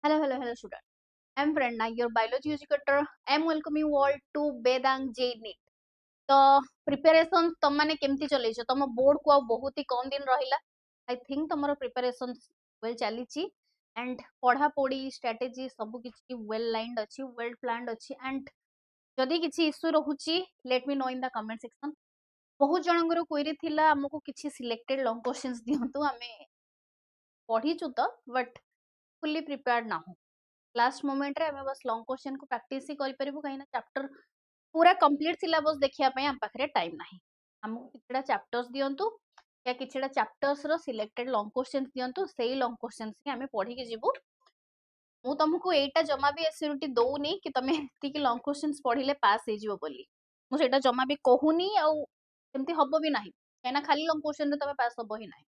Hello, student. I'm Pranna, your biology educator. I'm welcoming you all to Vedang J NEET. तो preparation तुम माने केमती चलेछ तुम board को बहुत ही कम दिन रहिला आई थिंक तुमरो प्रिपरेशन वेल चलीची एंड पढ़ा पढ़ी स्ट्रेटजी सब किछि वेल लाइंड अछि वेल प्लान्ड अछि एंड जदि किछि इश्यू रहूची let me know in the comment section बहुत जनଙ୍କର क्वेरी थिला हमको किछि सिलेक्टेड लॉन्ग क्वेश्चंस दियंतु हमें पढ़ीचु तो बट फुल्ली प्रिपेयर्ड ना हो लास्ट मोमेंट रे हमें बस लॉन्ग क्वेश्चन को प्रैक्टिस ही करि परिबु कहिना चैप्टर पूरा कंप्लीट सिलेबस देखिया पय हम पाखरे टाइम नाही हमको किछड़ा चैप्टर्स दियंतु या किछड़ा चैप्टर्स रो सिलेक्टेड लॉन्ग क्वेश्चंस दियंतु सेही लॉन्ग क्वेश्चंस के हमें पढ़ी के जिवु मु तुमको एटा जमा भी एसिरिटी दउनी कि तमे एति कि लॉन्ग क्वेश्चंस पढ़िले पास हे जिवो बोली मु सेटा जमा भी कहूनी आ सेमती हबो भी नाही कैना खाली लॉन्ग क्वेश्चन रे तमे पास हबो ही नाही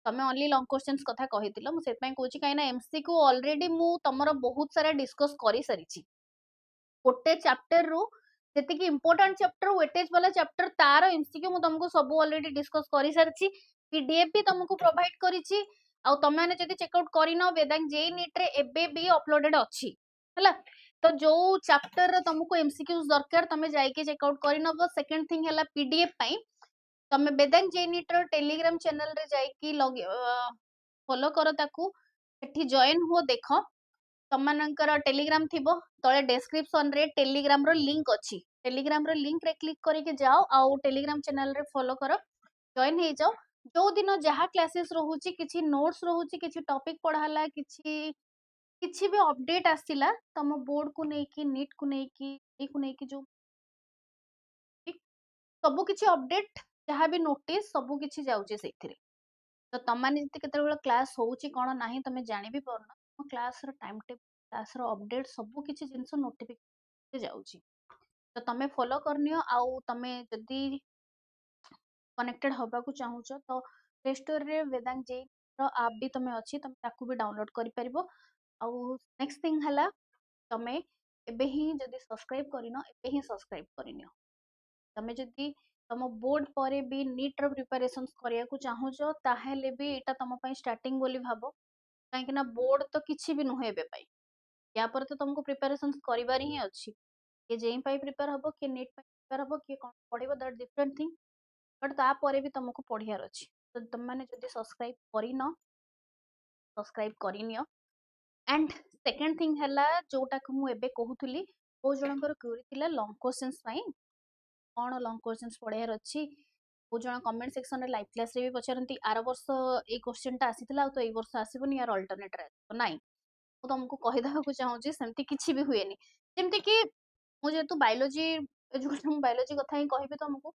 तमे ओनली लॉन्ग क्वेश्चंस कथा कहितिलो मु सेत पय कहूची काइना एमसीक्यू ऑलरेडी मु तमरो बहुत सारा डिस्कस करि सरिची गोटे चैप्टर रु जेतिकी इंपोर्टेंट चैप्टर वेटेज वाला चैप्टर तार एमसीक्यू मु तुमको सब ऑलरेडी डिस्कस करि सारची पीडीएफ भी तुमको प्रोवाइड करिची आ तमे माने जदी चेकआउट करिनो वेदांग जे नीट रे एबे भी अपलोडेड अछि हला तो जो चैप्टर रे तुमको एमसीक्यूज दरकार तमे जाई के चेकआउट करिनो सेकंड थिंग हला पीडीएफ पई तमे वेदांग जे नीट रो टेलीग्राम चैनल रे जाई की लॉग फॉलो करो ताकू सेठी जॉइन हो देखो तमनकर टेलीग्राम थिबो तळे डिस्क्रिप्शन रे टेलीग्राम रो लिंक अछि टेलीग्राम रो लिंक रे क्लिक करके जाओ आ टेलीग्राम चैनल रे फॉलो करो जॉइन हे जाओ जो दिन जहा क्लासेस रहूची किछि नोट्स रहूची किछि टॉपिक पढाला किछि भी अपडेट आसिला तम बोर्ड को नै कि नीट को नै कि जो सब किछि अपडेट जहा भी नोटिस सब किछि जाउची सेथिरे तो तम माने जति केते बेला क्लास होउची कोन नाही तमे जानि भी परना क्लास रो टाइम टेबल क्लास रो अपडेट सब किछि जिंस नोटिफिकेशन जाउची तो तमे फॉलो करनियो आउ तमे जदी कनेक्टेड होबा को चाहूछ तो प्ले स्टोर रे वेदांग जे रो ऐप भी तमे अछि तमे ताकू भी डाउनलोड करि परिबो आउ नेक्स्ट थिंग हला तमे एबे ही जदी सब्सक्राइब करिनो एबे ही सब्सक्राइब करिनियो तमे जदी तम बोर्ड परे भी नीट रो प्रिपरेशंस करिया को चाहूछ ताहेले भी एटा तम पई स्टार्टिंग बोली भाबो काहे कि ना बोर्ड तो किछि भी नुहे एबे पई या पर तो तुमको प्रिपरेशंस करिवार ही अछि के जेई पई प्रिपेयर हबो के नीट पई प्रिपेयर हबो के कोन पढिबो दैट डिफरेंट थिंग बट ता परे भी तुमको पढियार अछि तो तुम माने जदी सब्सक्राइब करिनो सब्सक्राइब करिनियो एंड सेकंड थिंग हला जोटा को मु एबे कहूथुली ओ जनकर क्वेरी थिला लॉन्ग क्वेश्चंस पई कोन लॉन्ग क्वेश्चंस पढियार अछि ओ जण कमेंट सेक्शन रे लाइव क्लास रे भी पचारंती आर वर्ष ए क्वेश्चन ता आसीथिला तो ए वर्ष आसीबोनी यार अल्टरनेट रे तो नाही मु तुमको कहि दहा को चाहूची सेमती किछि भी हुएनी जेमती कि मु जेतु बायोलॉजी एजुकेशन बायोलॉजी कथा ही कहबे तुमको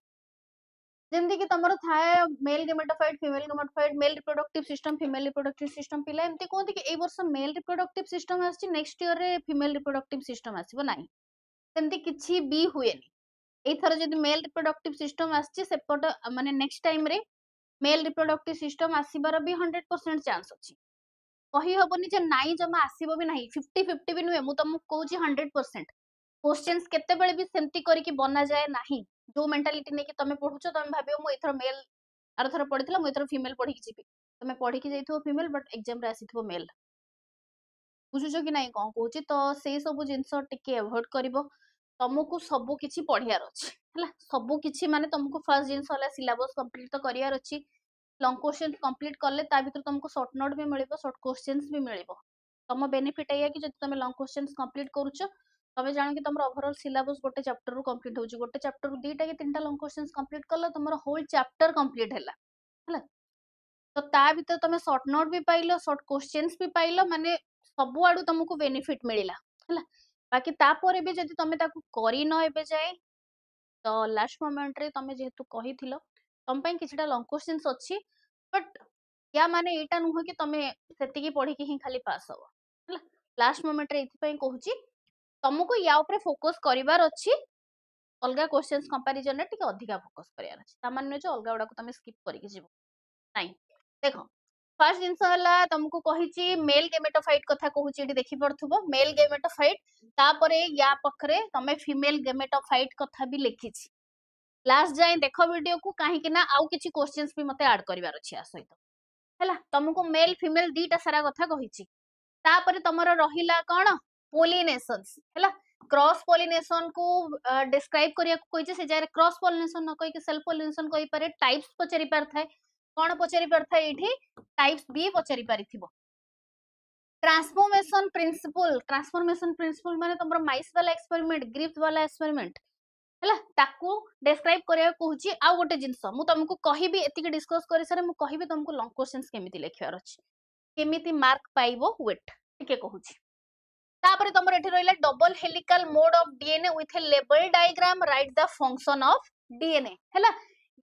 जेमती कि तमरो थाए mail gametophyte female gametophyte mail reproductive system female reproductive system पिला एमती कोंती कि ए वर्ष मेल रिप्रोडक्टिव सिस्टम आछि नेक्स्ट ईयर रे फीमेल रिप्रोडक्टिव सिस्टम आसीबो नाही सेमती किछि भी हुएनी एई थरो जदी मेल रिप्रोडक्टिव सिस्टम आछि सेपट माने नेक्स्ट टाइम रे मेल रिप्रोडक्टिव सिस्टम आसीबार भी 100% चांस अछि कहि हबनी जे नाई जमा आसीबो भी नाही 50-50 भी नुहे मु तुमको कहूची 100% क्वेश्चंस केते बेले भी सेमती करी कि बना जाए नाही जो मेंटालिटी ने कि तमे पढुछो तमे भाबियो मु एथरो मेल आर थरो पढितला मु एथरो फीमेल पढी कि जिबी तमे पढी कि जाइथो फीमेल बट एग्जाम रे आसीथो मेल बुझुछो कि नाही कोन कहूची तो सेई सब जिंस टिके अवॉइड करिवो तुमको सब किछि पढियार अछि हला सब किछि माने तुमको फर्स्ट जिंस होला सिलेबस कंप्लीट तो करियार अछि लॉन्ग क्वेश्चन कंप्लीट करले ता भीतर तुमको शॉर्ट नोट भी मिलिबो शॉर्ट क्वेश्चंस भी मिलिबो तम बेनिफिट एया कि जति तमे लॉन्ग क्वेश्चंस कंप्लीट करूछो तमे जानो कि तमरो ओवरऑल सिलेबस गोटे चैप्टर रु कंप्लीट होउची गोटे चैप्टर रु दुईटा कि तीनटा लॉन्ग क्वेश्चंस कंप्लीट करला तमरो होल चैप्टर कंप्लीट हैला हला तो ता भीतर तमे शॉर्ट नोट भी पाइलो शॉर्ट क्वेश्चंस भी पाइलो माने सब आडू तुमको बेनिफिट मिलिला हला बाकी ता परे भी जति तमे ताकू करिनो एबे जाय तो लास्ट मोमेंट रे तमे जेहेतु कहिथिलो तम पई किछटा लॉन्ग क्वेश्चंस अछि बट या माने एटा नुह कि तमे सेति की पढी कि ही खाली पास हो हला लास्ट मोमेंट रे इथि पई कहूची तुमको या ऊपर फोकस करिवार अछि अलगा क्वेश्चंस कंपैरिजन रे टिके अधिका फोकस करियार अछि सामान्य जो अलगा उडा को तमे स्किप करि कि जिवो नाही देखो फर्स्ट जिंस हला तुमको कहिची मेल गेमेटोफाइट कथा कहूची एठी देखि पड़थुबो मेल गेमेटोफाइट तापरे या पखरे तमे फीमेल गेमेटोफाइट कथा भी लिखिची लास्ट जाए देखो वीडियो को काहे कि ना आउ किछि क्वेश्चंस भी मते ऐड करिवार अछि आ सहित हैला तुमको मेल फीमेल दीटा सारा कथा कहिची तापर तमरो रहिला कोन पोलिनेशंस हैला क्रॉस पोलिनेशन को डिस्क्राइब करिया को कहि से जाय क्रॉस पोलिनेशन न कहि के सेल्फ पोलिनेशन कहि पारे टाइप्स पचरी पार थाए कोन पचरी पार थाए एठी टाइप्स भी पचरी पारिथिबो ट्रांसफॉर्मेशन प्रिंसिपल माने तमरो माइस वाला एक्सपेरिमेंट ग्रिफ्थ वाला एक्सपेरिमेंट हैला ताकू डिस्क्राइब करिया कहूची आ गोटे जिंस मु तुमको कहिबी एतिके डिस्कस करि सारे मु कहिबी तुमको लॉन्ग क्वेश्चंस केमिति लेखियार अछि केमिति मार्क पाइबो वेट ठीके कहूची तापर तमर एठी रहिला double helical mode of DNA with A label diagram right the function of DNA हैला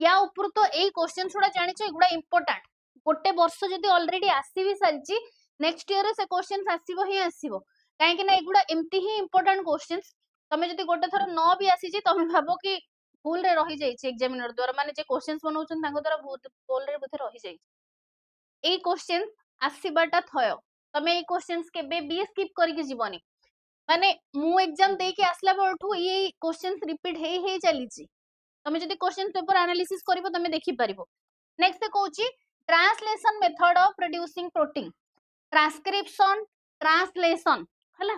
या ऊपर तो एई क्वेश्चन छुडा जानिछो एगुडा इंपोर्टेंट गोटे वर्ष जदी ऑलरेडी आसी भी सारिची नेक्स्ट ईयर से क्वेश्चंस आसीबो ही आसीबो काहे कि ना एगुडा एम्ति ही इंपोर्टेंट क्वेश्चंस तमे जदी गोटे थर न भी आसीची तमे भाबो कि भूल रे रही जाईची एग्जामिनर द्वारा माने जे क्वेश्चंस बनौछन तांको द्वारा बहुत भूल रे बुथे रही जाईची एई क्वेश्चन आसीबाटा थयो तमे एई क्वेश्चंस केबे भी स्किप करिके जीवनी माने मु एग्जाम दे के आसला बळठू ये क्वेश्चंस रिपीट हे चलीची तमे जदी क्वेश्चन पेपर एनालिसिस करिवो तमे देखि परिबो नेक्स्ट कहूची translation method of producing protein transcription translation हला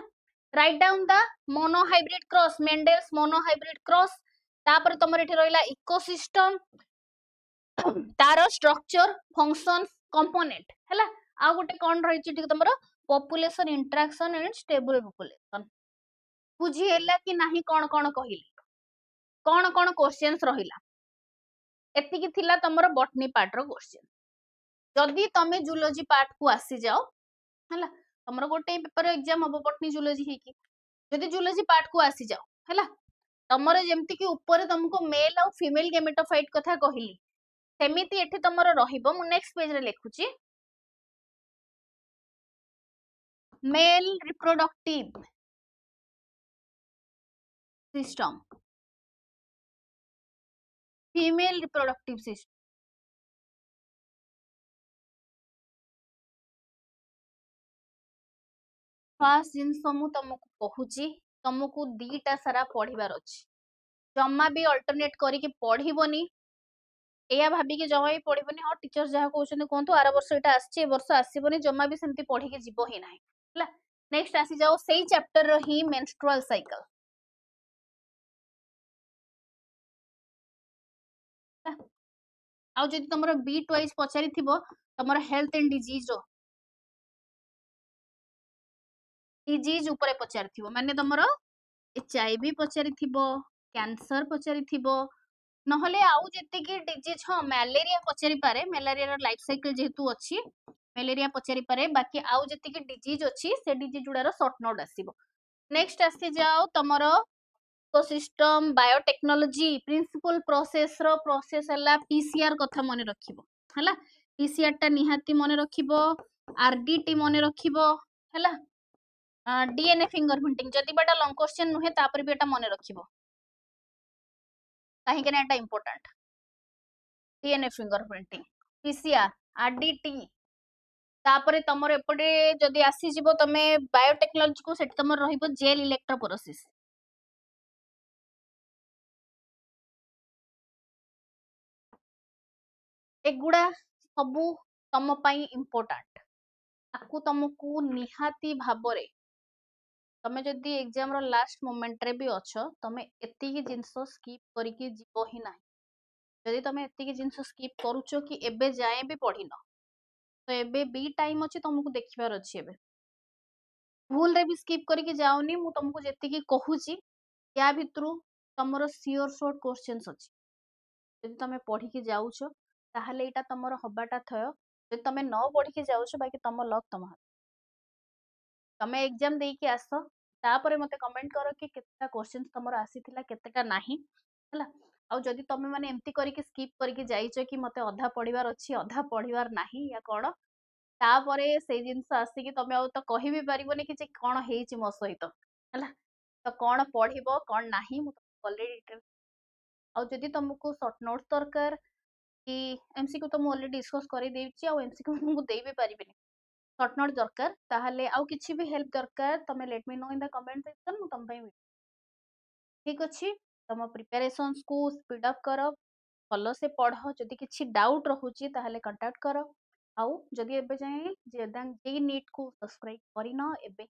right down the monohybrid cross Mendel's monohybrid cross तापर तमर एठी रहिला इकोसिस्टम तार स्ट्रक्चर फंक्शंस कंपोनेंट हला आ गोटे कोन रहिची ठीक तमर population interaction and stable population बुझी हैला कि नाही कोन कोन कहिली कोन कोन क्वेश्चंस रहिला एतिकी थिला तमर बॉटनी पार्ट रो क्वेश्चन जदी तमे जूलॉजी पार्ट को आसी जाओ हला तमर गोटे पेपर एग्जाम हबो बॉटनी जूलॉजी हे की जदी जूलॉजी पार्ट को आसी जाओ हला तमर जेमति कि ऊपर तुमको मेल और फीमेल गेमेटोफाइट कथा कहिली सेमिति एठी तमर रहिबो मु नेक्स्ट पेज रे लिखुची male reproductive system female reproductive system first जिनस मु तुमको कहूची तुमको दीटा सारा पढ़िबार अछि जम्मा भी अल्टरनेट करिके पढ़िबोनी एया भाबी के जमा भी पढ़िबोनी हां टीचर जहा कहउछन कोंतु आरा वर्ष एटा आछी ए वर्ष आसीबोनी जम्मा भी सेमती पढ़ी के जीवो ही नाही हला नेक्स्ट आसी जाओ सेही चैप्टर रो ही मेंस्ट्रुअल साइकिल आ जदि तमरो बीट वाइज पचारि थिबो तमरो हेल्थ एंड डिजीज ऊपर पचारि थिबो माने तमरो एचआईवी पचारि थिबो कैंसर पचारि थिबो नहले आउ जेते की डिजीज हां मलेरिया पचारि पारे मलेरिया रो लाइफ साइकिल जेहेतु अछि मलेरिया पचारि पारे बाकी आउ जेते की डिजीज अछि से डिजीज जुडा रो शॉर्ट नोट आसीबो नेक्स्ट आसी जाओ तमरो इकोसिस्टम बायोटेक्नोलॉजी प्रिंसिपल प्रोसेस रो प्रोसेस हला पीसीआर कथा मने रखिबो हला पीसीआर टा निहाती मने रखिबो आरडीटी मने रखिबो हला डीएनए फिंगरप्रिंटिंग जदि बेटा लॉन्ग क्वेश्चन नुहे तापर भी एटा मने रखिबो काहे के एटा important DNA fingerprinting PCR RDT तापर तमर एपटे जदि आसी जिवो तमे बायोटेक्नोलॉजी को सेट तमर रहिबो जेल इलेक्ट्रोपोरेसिस एगुडा सबु तम पई इंपोर्टेंट आकु तुमको निहाती भाबरे तमे जदि एग्जाम रो लास्ट मोमेंट रे भी अछो तमे एतिकी जिंस स्किप करिके जीवो ही नाही जदि तमे एतिकी जिंस स्किप करूचो कि एबे जाए भी पढ़िनो तो एबे भी टाइम अछि तुमको देखिबार अछि एबे भूल रे भी स्किप करके जाओनी मु तुमको जेतिकी कहूची या भितरु तमरो सियोर शॉर्ट क्वेश्चंस अछि जदि तमे पढ़ी के जाउछो ताहले एटा तमरो हबाटा थयो जदि तमे न पढ़ी के जाउछो बाकी तम लक तम तमे एग्जाम देई के आसो तापरे मते कमेंट करो कि केतेटा क्वेश्चंस तमरो आसीथिला केतेटा नाही हला आ जदि तमे माने एम्ति करके स्किप करके जाइछो कि मते अधा पढ़िबार अछि अधा पढ़िबार नाही या कोन तापरे से जिंस आसी कि तमे आ तो कहि भी परिबोनी कि जे कोन हेइछि मो सहित हला तो कोन पढ़िबो कोन नाही मु ऑलरेडी डिटेल आ जदि तुमको शॉर्ट नोट्स दरकार कि एमसीक्यू तो मु ऑलरेडी डिस्कस करि देइछि आ एमसीक्यू तुमको देई भी परिबिनी शॉर्ट नोट दरकार ताहले आउ किछि भी हेल्प दरकार तमे late me know in the comment section मु तम पई ठीक अछि तम प्रिपरेशंस को स्पीड अप करो फॉलो से पढ़ो जदि किछि डाउट रहउछि ताहले कांटेक्ट करो ଆଉ ଯଦି ଏବେ ଯାଏଁ ଯେଇ ନିଟ୍ କୁ ସବସ୍କ୍ରାଇବ କରିନ ଏବେ